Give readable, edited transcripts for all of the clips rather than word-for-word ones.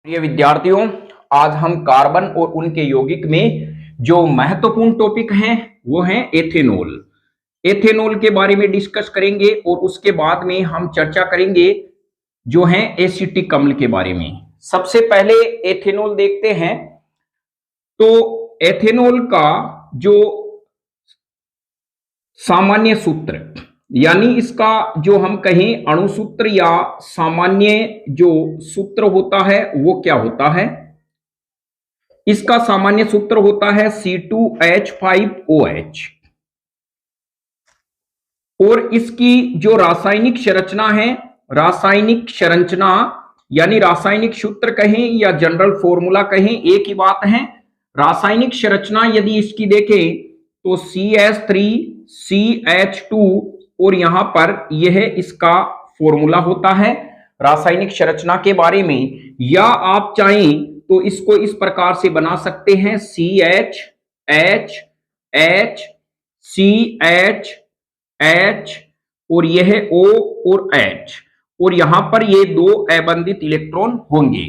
प्रिय विद्यार्थियों, आज हम कार्बन और उनके यौगिक में जो महत्वपूर्ण टॉपिक हैं वो हैं एथेनॉल। एथेनॉल के बारे में डिस्कस करेंगे और उसके बाद में हम चर्चा करेंगे जो है एसिटिक अम्ल के बारे में। सबसे पहले एथेनॉल देखते हैं। तो एथेनॉल का जो सामान्य सूत्र यानी इसका जो हम कहें अणुसूत्र या सामान्य जो सूत्र होता है वो क्या होता है? इसका सामान्य सूत्र होता है C2H5OH और इसकी जो रासायनिक संरचना है, रासायनिक संरचना यानी रासायनिक सूत्र कहें या जनरल फॉर्मूला कहें, एक ही बात है। रासायनिक संरचना यदि इसकी देखें तो CH3CH2 और यहां पर यह इसका फॉर्मूला होता है रासायनिक संरचना के बारे में। या आप चाहें तो इसको इस प्रकार से बना सकते हैं CH H और यह O और H और यहां पर ये दो अबंधित इलेक्ट्रॉन होंगे।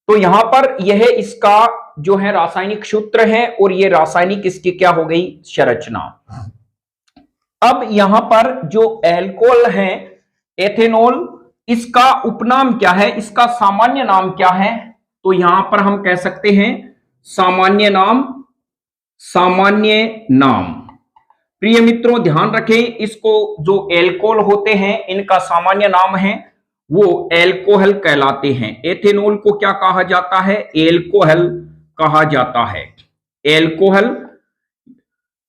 तो यहां पर यह इसका जो है रासायनिक सूत्र है और ये रासायनिक इसकी क्या हो गई? संरचना। अब यहां पर जो एल्कोहल है एथेनॉल, इसका उपनाम क्या है, इसका सामान्य नाम क्या है? तो यहां पर हम कह सकते हैं सामान्य नाम। सामान्य नाम प्रिय मित्रों ध्यान रखें, इसको जो एल्कोहल होते हैं इनका सामान्य नाम है वो एल्कोहल कहलाते हैं। एथेनॉल को क्या कहा जाता है? एल्कोहल कहा जाता है, एल्कोहल।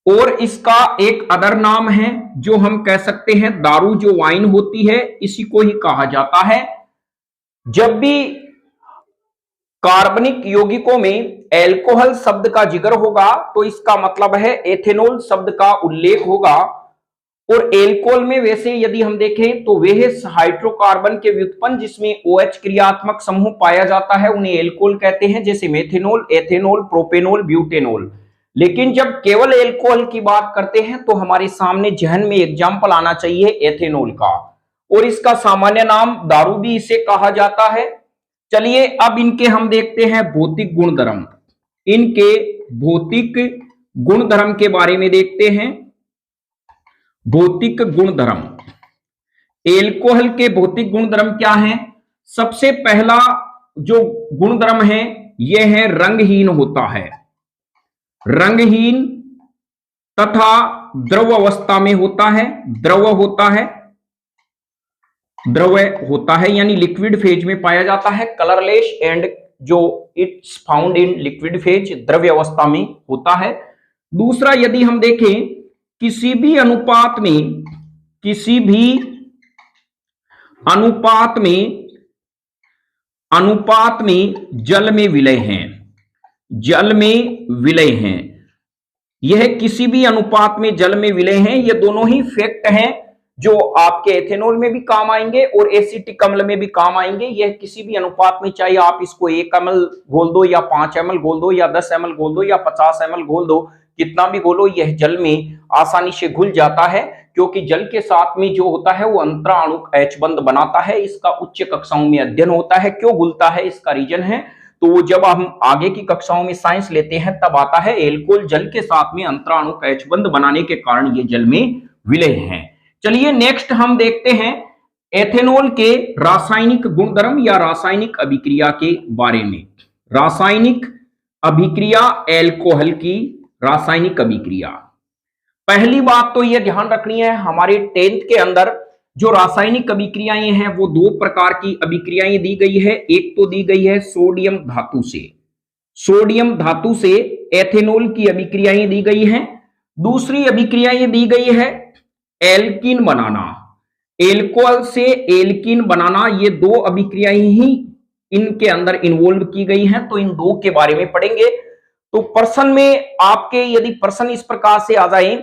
और इसका एक अदर नाम है जो हम कह सकते हैं दारू जो वाइन होती है इसी को ही कहा जाता है। जब भी कार्बनिक यौगिकों में एल्कोहल शब्द का जिक्र होगा तो इसका मतलब है एथेनॉल शब्द का उल्लेख होगा। और एल्कोहल में वैसे यदि हम देखें तो वे हाइड्रोकार्बन के व्युत्पन्न जिसमें OH क्रियात्मक समूह पाया जाता है उन्हें एल्कोहल कहते हैं, जैसे मेथेनॉल, एथेनॉल, प्रोपेनॉल, ब्यूटेनॉल। लेकिन जब केवल एल्कोहल की बात करते हैं तो हमारे सामने जहन में एग्जाम्पल आना चाहिए एथेनॉल का, और इसका सामान्य नाम दारू भी इसे कहा जाता है। चलिए अब इनके हम देखते हैं भौतिक गुणधर्म। इनके भौतिक गुणधर्म के बारे में देखते हैं। भौतिक गुणधर्म, एल्कोहल के भौतिक गुणधर्म क्या हैं? सबसे पहला जो गुणधर्म है यह है रंगहीन होता है। रंगहीन तथा द्रव अवस्था में होता है, द्रव होता है, द्रव होता है यानी लिक्विड फेज में पाया जाता है। कलरलेस एंड जो it's found in liquid phase, द्रव्य अवस्था में होता है। दूसरा यदि हम देखें किसी भी अनुपात में, किसी भी अनुपात में जल में विलय हैं, जल में विलय हैं। यह किसी भी अनुपात में जल में विलय हैं। ये दोनों ही फैक्ट हैं जो आपके एथेनॉल में भी काम आएंगे और एसिटिक अम्ल में भी काम आएंगे। यह किसी भी अनुपात में, चाहे आप इसको 1 ml घोल दो या 5 ml घोल दो या 10 ml घोल दो या 50 ml घोल दो, कितना भी घोलो यह जल में आसानी से घुल जाता है, क्योंकि जल के साथ में जो होता है वो अंतराणुक H बंध बनाता है। इसका उच्च कक्षाओं में अध्ययन होता है। क्यों घुलता है इसका रीजन है, तो जब हम आगे की कक्षाओं में साइंस लेते हैं तब आता है। एल्कोहल जल के साथ में अंतराणुक H बंध बनाने के कारण ये जल में विलय हैं। चलिए नेक्स्ट हम देखते हैं एथेनॉल के रासायनिक गुणधर्म या रासायनिक अभिक्रिया के बारे में। रासायनिक अभिक्रिया, एल्कोहल की रासायनिक अभिक्रिया। पहली बात तो यह ध्यान रखनी है, हमारे 10th के अंदर जो रासायनिक अभिक्रियाएं हैं वो 2 प्रकार की अभिक्रियाएं दी गई है। एक तो दी गई है सोडियम धातु से, सोडियम धातु से एथेनॉल की अभिक्रियाएं दी गई हैं। दूसरी अभिक्रियाएं दी गई है एल्कीन बनाना, एल्कोहल से एल्कीन बनाना। ये 2 अभिक्रियाएं ही इनके अंदर इन्वॉल्व की गई हैं, तो इन 2 के बारे में पढ़ेंगे। तो प्रश्न में आपके यदि प्रश्न इस प्रकार से आ जाए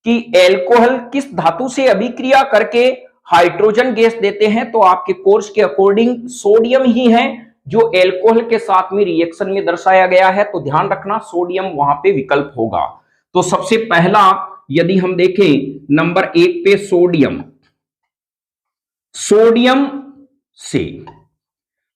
कि एल्कोहल किस धातु से अभिक्रिया करके हाइड्रोजन गैस देते हैं, तो आपके कोर्स के अकॉर्डिंग सोडियम ही है जो एल्कोहल के साथ में रिएक्शन में दर्शाया गया है। तो ध्यान रखना सोडियम वहां पे विकल्प होगा। तो सबसे पहला यदि हम देखें नंबर 1 पे सोडियम, सोडियम से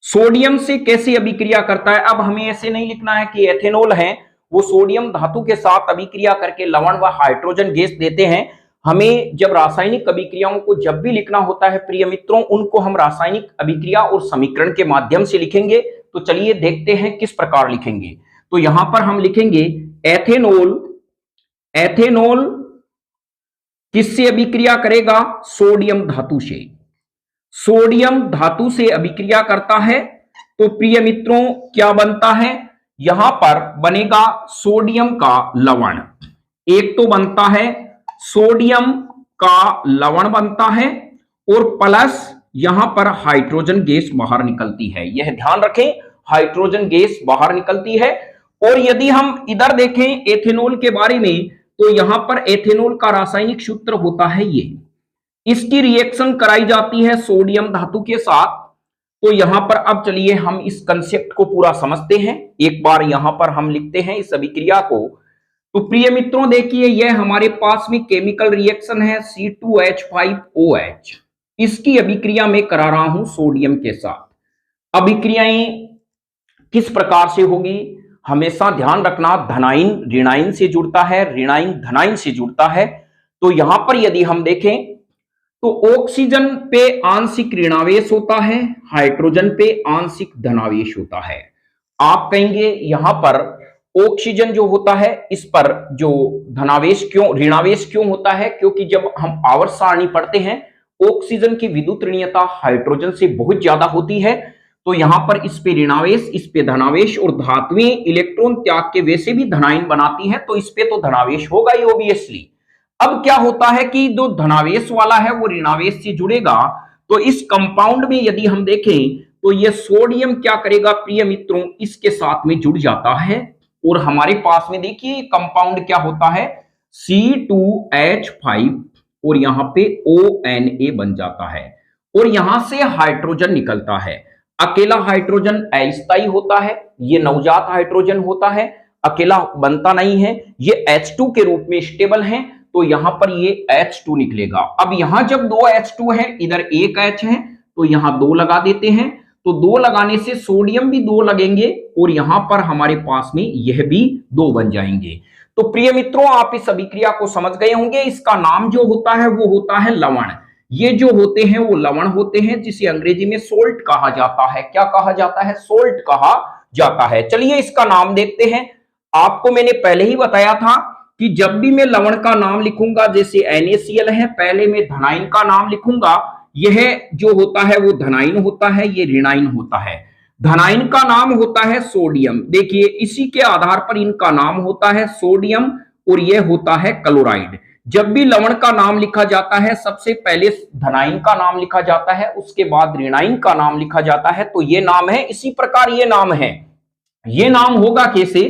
सोडियम से कैसे अभिक्रिया करता है। अब हमें ऐसे नहीं लिखना है कि एथेनॉल है वो सोडियम धातु के साथ अभिक्रिया करके लवण व हाइड्रोजन गैस देते हैं। हमें जब रासायनिक अभिक्रियाओं को जब भी लिखना होता है प्रिय मित्रों, उनको हम रासायनिक अभिक्रिया और समीकरण के माध्यम से लिखेंगे। तो चलिए देखते हैं किस प्रकार लिखेंगे। तो यहां पर हम लिखेंगे एथेनॉल, एथेनॉल किससे अभिक्रिया करेगा, सोडियम धातु से, सोडियम धातु से अभिक्रिया करता है। तो प्रिय मित्रों क्या बनता है, यहां पर बनेगा सोडियम का लवण, एक तो बनता है सोडियम का लवण बनता है और प्लस यहां पर हाइड्रोजन गैस बाहर निकलती है। यह ध्यान रखें, हाइड्रोजन गैस बाहर निकलती है। और यदि हम इधर देखें एथेनॉल के बारे में, तो यहां पर एथेनॉल का रासायनिक सूत्र होता है ये, इसकी रिएक्शन कराई जाती है सोडियम धातु के साथ। तो यहां पर अब चलिए हम इस कंसेप्ट को पूरा समझते हैं। एक बार यहां पर हम लिखते हैं इस अभिक्रिया को। तो प्रिय मित्रों देखिए यह हमारे पास में केमिकल रिएक्शन है C2H5OH, इसकी अभिक्रिया में करा रहा हूं सोडियम के साथ। अभिक्रियाएं किस प्रकार से होगी, हमेशा ध्यान रखना, धनाइन ऋणाइन से जुड़ता है, ऋणाइन धनाइन से जुड़ता है। तो यहां पर यदि हम देखें तो ऑक्सीजन पे आंशिक ऋणावेश होता है, हाइड्रोजन पे आंशिक धनावेश होता है। आप कहेंगे यहां पर ऑक्सीजन जो होता है इस पर जो धनावेश क्यों, ऋणावेश क्यों होता है, क्योंकि जब हम आवर्त सारणी पढ़ते हैं ऑक्सीजन की विद्युत ऋणीयता हाइड्रोजन से बहुत ज्यादा होती है। तो यहां पर इस पे ऋणावेश, इस पे धनावेश, और धातुएं इलेक्ट्रॉन त्याग के वैसे भी धनायन बनाती है, तो इस पे तो धनावेश होगा ही ऑब्वियसली। अब क्या होता है कि जो धनावेश वाला है वो ऋणावेश से जुड़ेगा। तो इस कंपाउंड में यदि हम देखें तो ये सोडियम क्या करेगा प्रिय मित्रों, इसके साथ में जुड़ जाता है और हमारे पास में देखिए कंपाउंड क्या होता है C2H5 और यहां पे ONA बन जाता है और यहां से हाइड्रोजन निकलता है। अकेला हाइड्रोजन अस्थायी होता है, ये नवजात हाइड्रोजन होता है, अकेला बनता नहीं है, ये H2 के रूप में स्टेबल है। तो यहां पर ये H2 निकलेगा। अब यहां जब दो H2 है, इधर एक H है, तो यहां दो लगा देते हैं। तो दो लगाने से सोडियम भी दो लगेंगे और यहां पर हमारे पास में यह भी दो बन जाएंगे। तो प्रिय मित्रों आप इस अभिक्रिया को समझ गए होंगे। इसका नाम जो होता है वो होता है लवण। ये जो होते हैं वो लवण होते हैं, जिसे अंग्रेजी में सोल्ट कहा जाता है। क्या कहा जाता है, सोल्ट कहा जाता है। चलिए इसका नाम देखते हैं। आपको मैंने पहले ही बताया था कि जब भी मैं लवण का नाम लिखूंगा, जैसे NaCl है, पहले मैं धनाइन का नाम लिखूंगा। यह जो होता है वो धनाइन होता है, ये ऋणाइन होता है। धनाइन का नाम होता है सोडियम, देखिए इसी के आधार पर इनका नाम होता है सोडियम और यह होता है क्लोराइड। जब भी लवण का नाम लिखा जाता है सबसे पहले धनाइन का नाम लिखा जाता है, उसके बाद ऋणाइन का नाम लिखा जाता है। तो ये नाम है, इसी प्रकार ये नाम है। ये नाम होगा कैसे,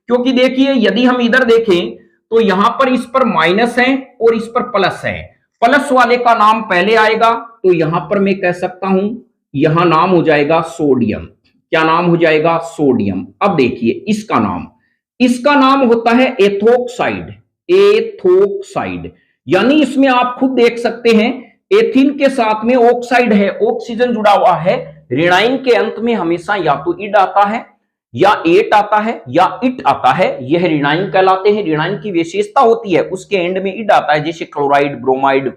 क्योंकि देखिए यदि हम इधर देखें तो यहां पर इस पर माइनस है और इस पर प्लस है। प्लस वाले का नाम पहले आएगा, तो यहां पर मैं कह सकता हूं यहां नाम हो जाएगा सोडियम। क्या नाम हो जाएगा, सोडियम। अब देखिए इसका नाम होता है एथोक्साइड। एथोक्साइड यानी इसमें आप खुद देख सकते हैं एथिन के साथ में ऑक्साइड है, ऑक्सीजन जुड़ा हुआ है। ऋणाइन के अंत में हमेशा या तो इड आता है या एट आता है या इट आता है, यह ऋणाइन कहलाते हैं। ऋणाइन की विशेषता होती है उसके एंड में इड आता है, जैसे क्लोराइड, ब्रोमाइड,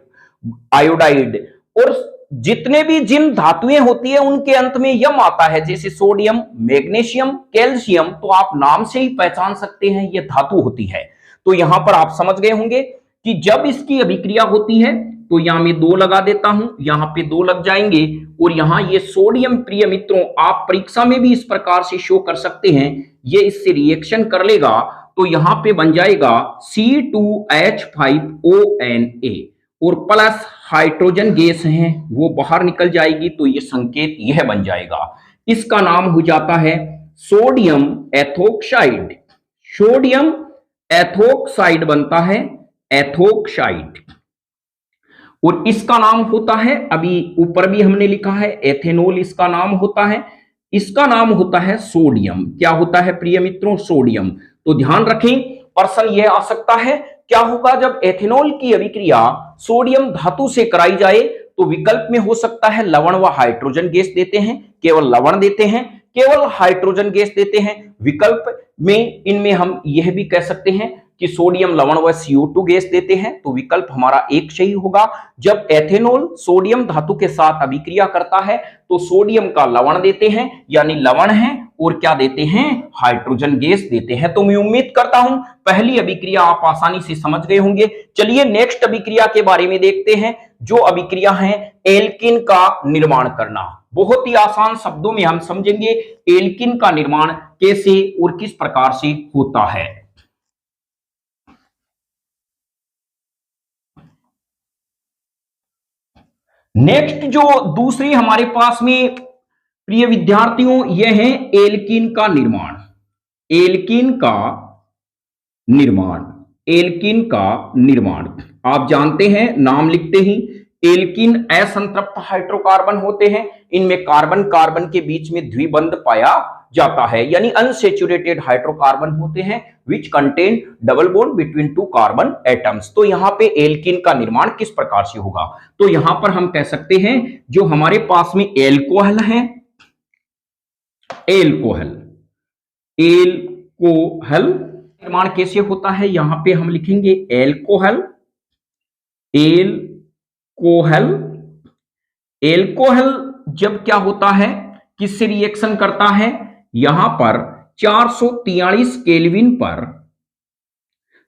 आयोडाइड। और जितने भी जिन धातुएं होती है उनके अंत में यम आता है, जैसे सोडियम, मैग्नीशियम, कैल्शियम। तो आप नाम से ही पहचान सकते हैं ये धातु होती है। तो यहां पर आप समझ गए होंगे कि जब इसकी अभिक्रिया होती है तो यहां मैं दो लगा देता हूं, यहां पे दो लग जाएंगे और यहां ये सोडियम प्रिय मित्रों आप परीक्षा में भी इस प्रकार से शो कर सकते हैं, ये इससे रिएक्शन कर लेगा तो यहां पे बन जाएगा C2H5ONA और प्लस हाइड्रोजन गैस है वो बाहर निकल जाएगी, तो ये संकेत यह बन जाएगा। इसका नाम हो जाता है सोडियम एथोक्साइड। सोडियम एथोक्साइड बनता है, एथोक्साइड। और इसका नाम होता है, अभी ऊपर भी हमने लिखा है एथेनॉल इसका नाम होता है, इसका नाम होता है सोडियम। क्या होता है प्रिय मित्रों, सोडियम। तो ध्यान रखें प्रश्न यह आ सकता है क्या होगा जब एथेनॉल की अभिक्रिया सोडियम धातु से कराई जाए, तो तो विकल्प में हो सकता है लवण व हाइड्रोजन गैस देते हैं, केवल लवण देते हैं, केवल हाइड्रोजन गैस देते हैं। विकल्प में इनमें हम यह भी कह सकते हैं कि सोडियम लवण व CO2 गैस देते हैं, तो विकल्प हमारा एक सही होगा। जब एथेनॉल सोडियम धातु के साथ अभिक्रिया करता है तो सोडियम का लवण देते हैं, यानी लवण है, और क्या देते हैं, हाइड्रोजन गैस देते हैं। तो मैं उम्मीद करता हूं पहली अभिक्रिया आप आसानी से समझ गए होंगे। चलिए नेक्स्ट अभिक्रिया के बारे में देखते हैं, जो अभिक्रिया है एल्किन का निर्माण करना। बहुत ही आसान शब्दों में हम समझेंगे एल्किन का निर्माण कैसे और किस प्रकार से होता है। नेक्स्ट जो दूसरी हमारे पास में प्रिय विद्यार्थियों यह है एल्कीन का निर्माण। एल्कीन का निर्माण, एल्कीन का निर्माण आप जानते हैं, नाम लिखते ही एल्कीन असंतृप्त हाइड्रोकार्बन होते हैं। इनमें कार्बन कार्बन के बीच में द्विबंध पाया जाता है, यानी अनसैचुरेटेड हाइड्रोकार्बन होते हैं which contain double bond between two carbon atoms. तो यहां पे एल्कीन का निर्माण किस प्रकार से होगा, तो यहां पर हम कह सकते हैं जो हमारे पास में एल्कोहल है, एल्कोहल, एल्कोहल निर्माण कैसे होता है, यहां पे हम लिखेंगे एल्कोहल, एल्कोहल। एल्कोहल जब क्या होता है, किससे रिएक्शन करता है, यहां पर 443 केल्विन पर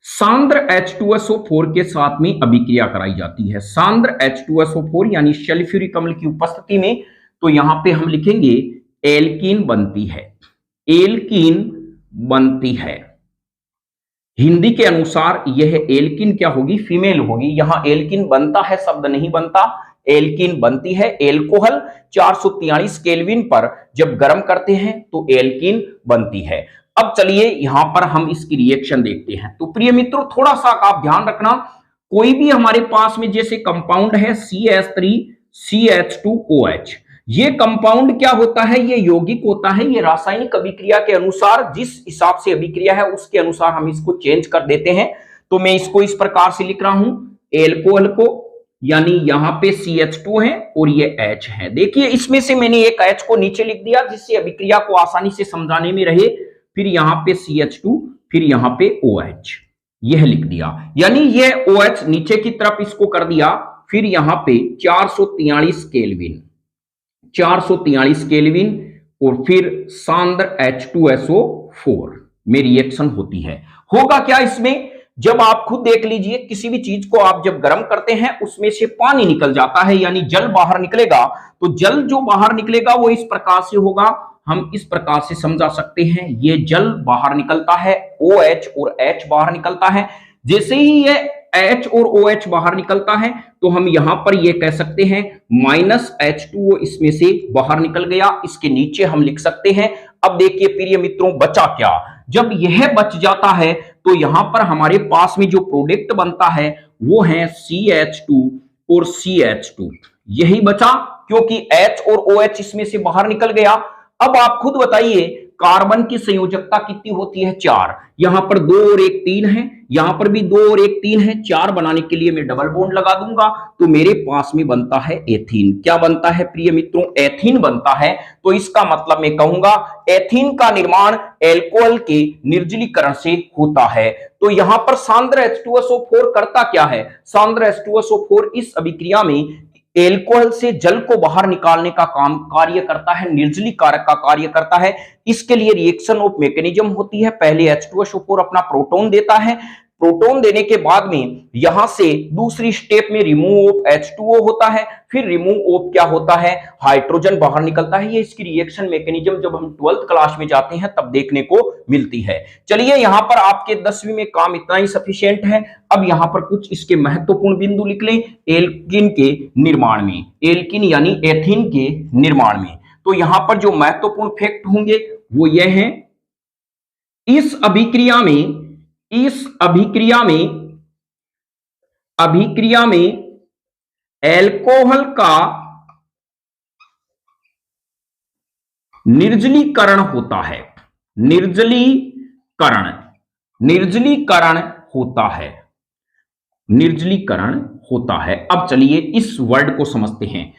सांद्र H2SO4 के साथ में अभिक्रिया कराई जाती है। सांद्र H2SO4 यानी सल्फ्यूरिक अम्ल की उपस्थिति में, तो यहां पे हम लिखेंगे एल्कीन बनती है, एल्कीन बनती है। हिंदी के अनुसार यह एल्कीन क्या होगी, फीमेल होगी। यहां एल्कीन बनता है शब्द नहीं बनता, एल्कीन बनती है। एल्कोहल 443 केल्विन पर जब गर्म करते हैं तो एल्कीन बनती है। अब चलिए यहां पर हम इसकी रिएक्शन देखते हैं। तो प्रिय मित्रों थोड़ा सा आप ध्यान रखना, कोई भी हमारे पास में जैसे कंपाउंड है CH3CH2OH, ये कंपाउंड क्या होता है, ये यौगिक होता है। ये रासायनिक अभिक्रिया के अनुसार जिस हिसाब से अभिक्रिया है उसके अनुसार हम इसको चेंज कर देते हैं। तो मैं इसको इस प्रकार से लिख रहा हूं, एल्कोहल को, यानी यहां पे CH2 है और ये H है। देखिए इसमें से मैंने एक H को नीचे लिख दिया जिससे अभिक्रिया को आसानी से समझाने में रहे। फिर यहां पे CH2, फिर यहां पे OH, यह लिख दिया, यानी ये OH नीचे की तरफ इसको कर दिया। फिर यहां पे 443 केल्विन, 443 केल्विन और फिर सांद्र H2SO4 में रिएक्शन होती है। होगा क्या इसमें, जब आप खुद देख लीजिए किसी भी चीज को आप जब गर्म करते हैं उसमें से पानी निकल जाता है, यानी जल बाहर निकलेगा। तो जल जो बाहर निकलेगा वो इस प्रकार से होगा, हम इस प्रकार से समझा सकते हैं, ये जल बाहर निकलता है, OH और H बाहर निकलता है। जैसे ही ये H और OH बाहर निकलता है तो हम यहां पर ये कह सकते हैं -H2O इसमें से बाहर निकल गया। इसके नीचे हम लिख सकते हैं। अब देखिए प्रिय मित्रों बचा क्या, जब यह बच जाता है तो यहां पर हमारे पास में जो प्रोडक्ट बनता है वो है CH2 और CH2, यही बचा क्योंकि H और OH इसमें से बाहर निकल गया। अब आप खुद बताइए कार्बन की संयोजकता कितनी होती है, 4। यहां पर 2 और 1 3 है, यहां पर भी 2 और 1 3 है। 4 बनाने के लिए मैं डबल बॉन्ड लगा दूंगा तो मेरे पास में बनता है एथीन। क्या बनता है प्रिय मित्रों, एथीन बनता है। तो इसका मतलब मैं कहूंगा एथीन का निर्माण एल्कोहल के निर्जलीकरण से होता है। तो यहां पर सांद्र H2SO4 करता क्या है, सांद्र H2SO4 इस अभिक्रिया में एल्कोहल से जल को बाहर निकालने का काम कार्य करता है, निर्जलीकारक का कार्य करता है। इसके लिए रिएक्शन ऑफ मैकेनिज्म होती है। पहले H2SO4 अपना प्रोटॉन देता है, प्रोटॉन देने के बाद में यहां से दूसरी स्टेप में रिमूव ऑफ H2O होता है, फिर रिमूव ऑफ क्या होता है, हाइड्रोजन बाहर निकलता है। ये इसकी रिएक्शन मैकेनिज्म जब हम 12th क्लास में जाते हैं तब देखने को मिलती है। चलिए यहां पर आपके 10वीं में काम इतना ही सफिशिएंट है। अब यहां पर कुछ इसके महत्वपूर्ण बिंदु लिख लें एल्कीन के निर्माण में, एल्कीन यानी एथीन के निर्माण में। तो यहां पर जो महत्वपूर्ण फैक्ट होंगे वो ये हैं, इस अभिक्रिया में एल्कोहल का निर्जलीकरण होता है, निर्जलीकरण होता है, निर्जलीकरण होता है। अब चलिए इस वर्ड को समझते हैं।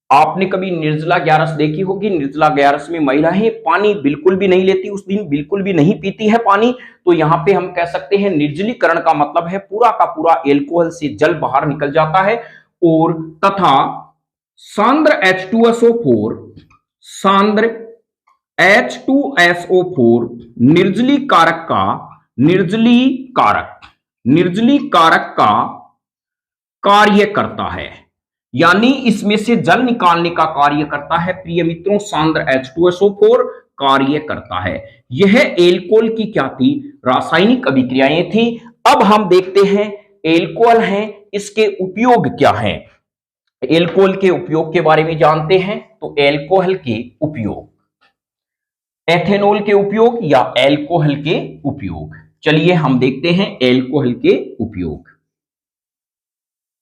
आपने कभी निर्जला ग्यारस देखी होगी। निर्जला ग्यारस में महिलाएं पानी बिल्कुल भी नहीं लेती, उस दिन बिल्कुल भी नहीं पीती है पानी। तो यहां पे हम कह सकते हैं निर्जलीकरण का मतलब है पूरा का पूरा अल्कोहल से जल बाहर निकल जाता है। और तथा सांद्र H2SO4 सांद्र H2SO4 निर्जलीकारक का कार्य करता है, यानी इसमें से जल निकालने का कार्य करता है। प्रिय मित्रों, सांद्र H2SO4 कार्य करता है। यह एल्कोहल की क्या थी? रासायनिक अभिक्रियाएं थी। अब हम देखते हैं एल्कोहल है, इसके उपयोग क्या हैं। एल्कोहल के उपयोग के बारे में जानते हैं। तो एल्कोहल के उपयोग, एथेनॉल के उपयोग या एल्कोहल के उपयोग, चलिए हम देखते हैं एल्कोहल के उपयोग।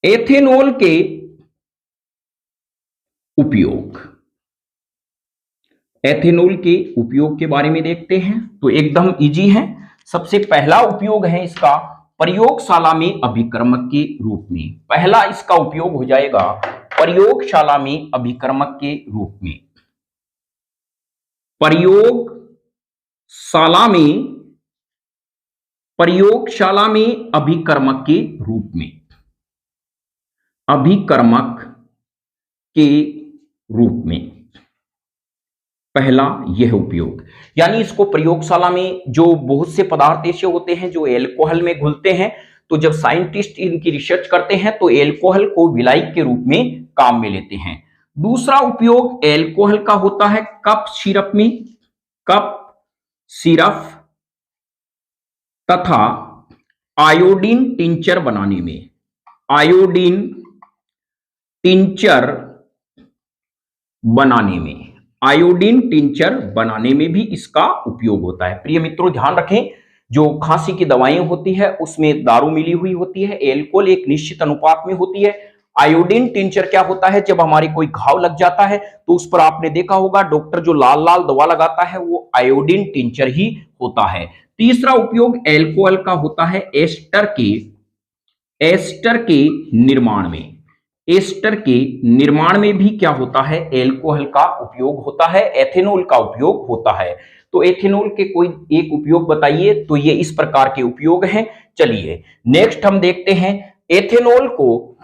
एथेनॉल के उपयोग, एथेनॉल के उपयोग के बारे में देखते हैं। तो एकदम इजी है। सबसे पहला उपयोग है इसका प्रयोगशाला में अभिकर्मक के रूप में। पहला इसका उपयोग हो जाएगा प्रयोगशाला में अभिकर्मक के रूप में। प्रयोगशाला में अभिकर्मक के रूप में, अभिकर्मक के रूप में पहला यह उपयोग, यानी इसको प्रयोगशाला में जो बहुत से पदार्थ ऐसे होते हैं जो एल्कोहल में घुलते हैं, तो जब साइंटिस्ट इनकी रिसर्च करते हैं तो एल्कोहल को विलायक के रूप में काम में लेते हैं। दूसरा उपयोग एल्कोहल का होता है कप सिरप में, कप सिरप तथा आयोडीन टिंचर बनाने में। आयोडीन टिंचर बनाने में, आयोडीन टिंचर बनाने में भी इसका उपयोग होता है। प्रिय मित्रों ध्यान रखें, जो खांसी की दवाएं होती है उसमें दारू मिली हुई होती है, एल्कोहल एक निश्चित अनुपात में होती है। आयोडीन टिंचर क्या होता है? जब हमारे कोई घाव लग जाता है तो उस पर आपने देखा होगा डॉक्टर जो लाल लाल दवा लगाता है वो आयोडीन टिंचर ही होता है। तीसरा उपयोग एल्कोहल का होता है एस्टर के निर्माण में। एस्टर के निर्माण में भी क्या होता है? एल्कोहल का उपयोग होता है, एथेनॉल का उपयोग होता है। तो एथेनॉल के कोई एक उपयोग बताइए। तो ये इस प्रकार के उपयोग हैं। चलिए नेक्स्ट हम देखते हैं एथेनॉल को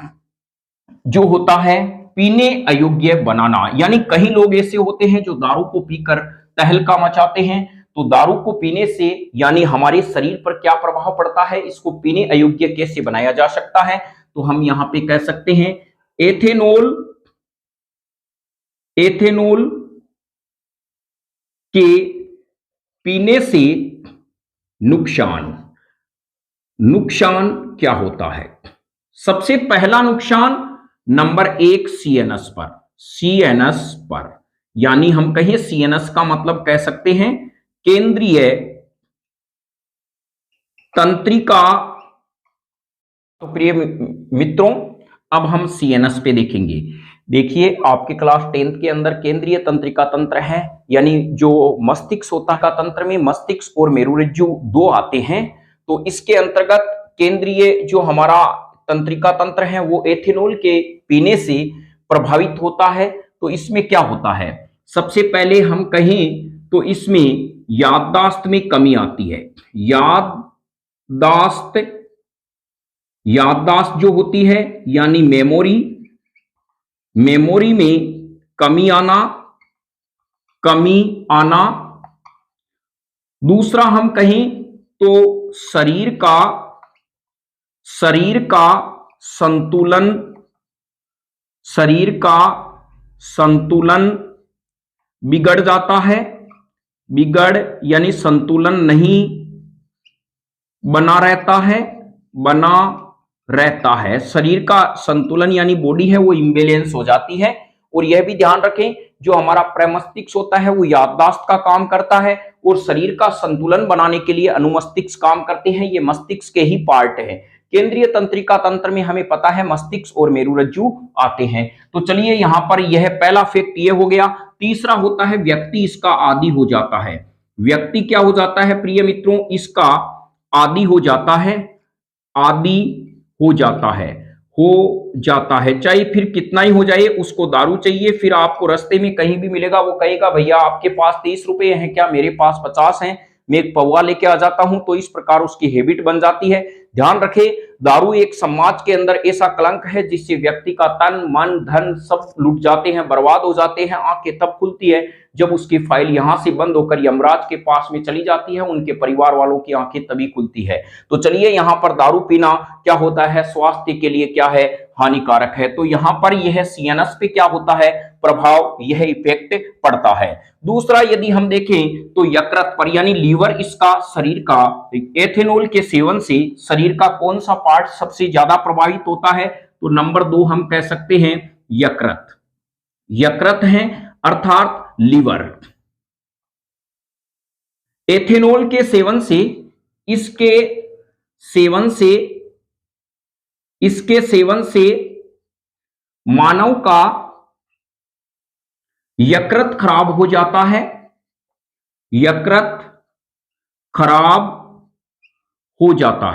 जो होता है पीने अयोग्य बनाना, यानी कई लोग ऐसे होते हैं जो दारू को पीकर तहलका मचाते हैं। तो दारू को पीने से यानी हमारे शरीर पर क्या प्रभाव पड़ता है, इसको पीने अयोग्य कैसे बनाया जा सकता है? तो हम यहां पे कह सकते हैं एथेनॉल के पीने से नुकसान क्या होता है? सबसे पहला नुकसान नंबर 1 CNS पर, यानी हम कहें CNS का मतलब कह सकते हैं केंद्रीय तंत्रिका। तो प्रिय मित्रों अब हम CNS पे देखेंगे। देखिए आपके क्लास 10th के अंदर केंद्रीय तंत्रिका तंत्र है, यानी जो मस्तिष्क होता का तंत्र में मस्तिष्क और मेरुरज्जु दो आते हैं। तो इसके अंतर्गत केंद्रीय जो हमारा तंत्रिका तंत्र है वो एथेनॉल के पीने से प्रभावित होता है। तो इसमें क्या होता है? सबसे पहले हम कहें तो इसमें याददाश्त में कमी आती है। याददाश्त जो होती है यानी मेमोरी में कमी आना। दूसरा हम कहें तो शरीर का संतुलन बिगड़ जाता है। यानी संतुलन नहीं बना रहता है। शरीर का संतुलन यानी बॉडी है वो इम्बैलेंस हो जाती है। और यह भी ध्यान रखें जो हमारा प्रमस्तिष्क होता है वो याददाश्त का काम करता है और शरीर का संतुलन बनाने के लिए अनुमस्तिष्क काम करते हैं। ये मस्तिष्क के ही पार्ट है। केंद्रीय तंत्रिका तंत्र में हमें पता है मस्तिष्क और मेरुरज्जु आते हैं। तो चलिए यहां पर यह पहला फैक्ट ये हो गया। तीसरा होता है व्यक्ति इसका आदी हो जाता है। व्यक्ति क्या हो जाता है प्रिय मित्रों? इसका आदी हो जाता है। हो जाता है। चाहे फिर कितना ही हो जाए, उसको दारू चाहिए। फिर आपको रास्ते में कहीं भी मिलेगा, वो कहेगा भैया आपके पास 30 रुपए हैं क्या, मेरे पास 50 हैं, मैं एक पौवा लेके आ जाता हूं। तो इस प्रकार उसकी हैबिट बन जाती है। ध्यान रखें, दारू एक समाज के अंदर ऐसा कलंक है जिससे व्यक्ति का तन मन धन सब लुट जाते हैं, बर्बाद हो जाते हैं। आंखें तब खुलती है जब उसकी फाइल यहां से बंद होकर यमराज के पास में चली जाती है, उनके परिवार वालों की आंखें तभी खुलती है। तो चलिए, यहां पर दारू पीना क्या होता है, स्वास्थ्य के लिए क्या है, हानिकारक है। तो यहां पर यह सीएनएस पे क्या होता है, प्रभाव, यह इफेक्ट पड़ता है। दूसरा यदि हम देखें तो यकृत पर यानी लीवर, इसका शरीर का एथेनॉल के सेवन से शरीर का कौन सा पार्ट सबसे ज्यादा प्रभावित होता है, तो नंबर 2 हम कह सकते हैं यकृत। यकृत है अर्थात लीवर। एथेनॉल के सेवन से, इसके सेवन से मानव का यकृत खराब हो जाता है। यकृत खराब हो जाता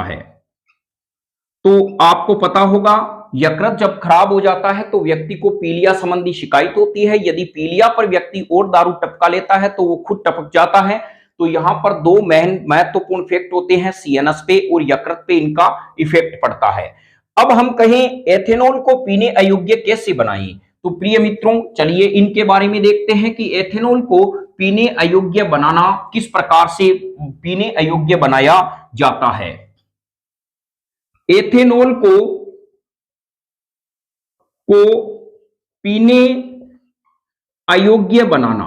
है, तो आपको पता होगा यकृत जब खराब हो जाता है तो व्यक्ति को पीलिया संबंधी शिकायत होती है। यदि पीलिया पर व्यक्ति और दारू टपका लेता है तो वो खुद टपक जाता है। तो यहां पर 2 महत्वपूर्ण इफेक्ट होते हैं, सीएनएस पे और यकृत पे इनका इफेक्ट पड़ता है। अब हम कहें एथेनॉल को पीने अयोग्य कैसे बनाएं, तो प्रिय मित्रों चलिए इनके बारे में देखते हैं कि एथेनॉल को पीने अयोग्य बनाना किस प्रकार से पीने अयोग्य बनाया जाता है। एथेनॉल को पीने अयोग्य बनाना,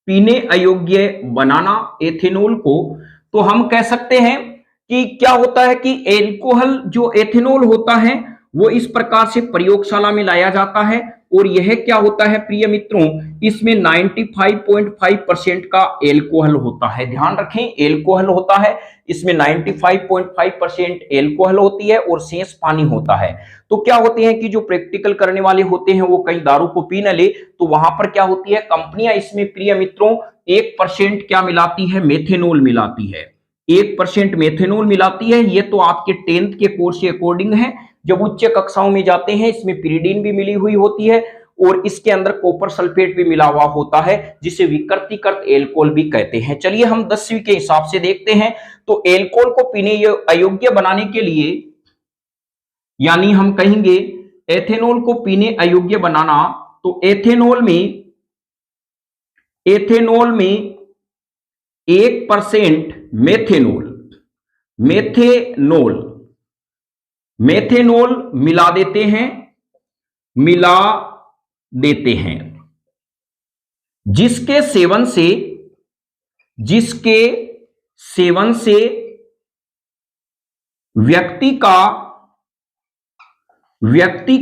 पीने अयोग्य बनाना एथेनॉल को, तो हम कह सकते हैं कि क्या होता है कि एल्कोहल जो एथेनॉल होता है वो इस प्रकार से प्रयोगशाला में लाया जाता है और यह क्या होता है प्रिय मित्रों, इसमें 95.5% का एल्कोहल होता है। ध्यान रखें, एल्कोहल होता है, इसमें 95.5% एल्कोहल होती है और शेष पानी होता है। तो क्या होते हैं कि जो प्रैक्टिकल करने वाले होते हैं वो कहीं दारू को पी न ले, तो वहां पर क्या होती है, कंपनियां इसमें प्रिय मित्रों 1% क्या मिलाती है, मेथेनॉल मिलाती है। 1% मेथेनॉल मिलाती है। ये तो आपके 10th के कोर्स के अकॉर्डिंग है। जब उच्च कक्षाओं में जाते हैं इसमें पिरिडीन भी मिली हुई होती है और इसके अंदर कॉपर सल्फेट भी मिला हुआ होता है, जिसे विकृतिकृत एल्कोहल भी कहते हैं। चलिए हम 10वीं के हिसाब से देखते हैं। तो एल्कोहल को पीने अयोग्य बनाने के लिए, यानी हम कहेंगे एथेनॉल को पीने अयोग्य बनाना, तो एथेनॉल में 1% मेथेनॉल मिला देते हैं, जिसके सेवन से व्यक्ति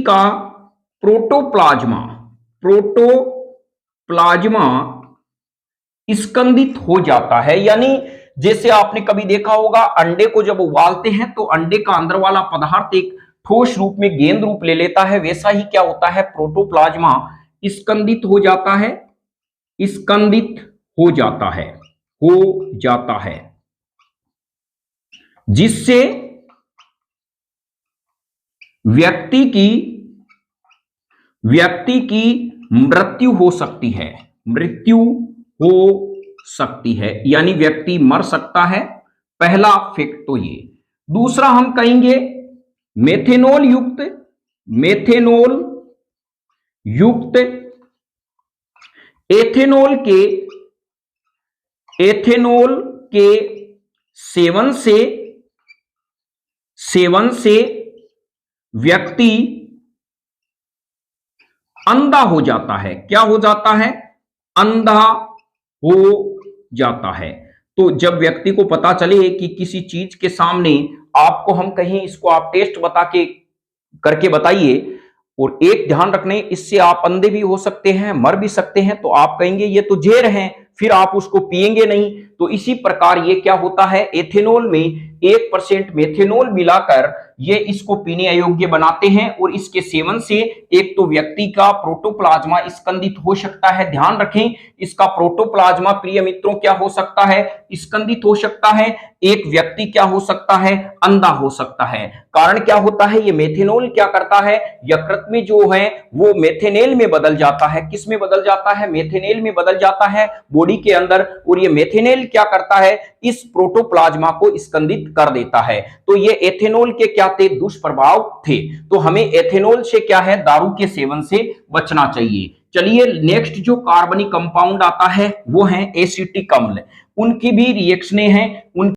का प्रोटोप्लाज्मा स्कंदित हो जाता है। यानी जैसे आपने कभी देखा होगा, अंडे को जब उबालते हैं तो अंडे का अंदर वाला पदार्थ एक ठोस रूप में गेंद रूप ले लेता है, वैसा ही क्या होता है, प्रोटोप्लाज्मा स्कंदित हो जाता है, जिससे व्यक्ति की मृत्यु हो सकती है, यानी व्यक्ति मर सकता है। पहला फैक्ट तो ये। दूसरा हम कहेंगे मेथेनॉल युक्त एथेनॉल के सेवन से व्यक्ति अंधा हो जाता है। क्या हो जाता है, अंधा हो जाता है। तो जब व्यक्ति को पता चले कि किसी चीज के सामने आपको हम कहें इसको आप टेस्ट करके बताइए, और एक ध्यान रखने, इससे आप अंधे भी हो सकते हैं, मर भी सकते हैं, तो आप कहेंगे ये तो जहर है, फिर आप उसको पिएंगे नहीं। तो इसी प्रकार ये क्या होता है, एथेनॉल में 1% मेथेनॉल मिलाकर ये इसको पीने अयोग्य बनाते हैं और इसके सेवन से एक तो व्यक्ति का प्रोटोप्लाज्मा स्कंदित हो सकता है। ध्यान रखें, इसका प्रोटोप्लाज्मा प्रिय मित्रों क्या हो सकता है, स्कंदित हो सकता है। एक व्यक्ति क्या हो सकता है, अंधा हो सकता है। कारण क्या होता है, ये मेथेनॉल क्या करता है, यकृत में जो है वो मेथेनेल में बदल जाता है। किस में बदल जाता है, मेथेनेल में बदल जाता है बॉडी के अंदर। और ये मेथेनेल क्या करता है, इस प्रोटोप्लाज्मा को स्कंदित कर देता है। तो ये एथेनॉल के क्या थे, दुष्प्रभाव थे। तो हमें एथेनॉल से क्या है, दारू के सेवन से बचना चाहिए। चलिए नेक्स्ट जो कार्बनिक कंपाउंड आता है वो है एसिटिक अम्ल। उनकी भी रिएक्शनें हैं, उन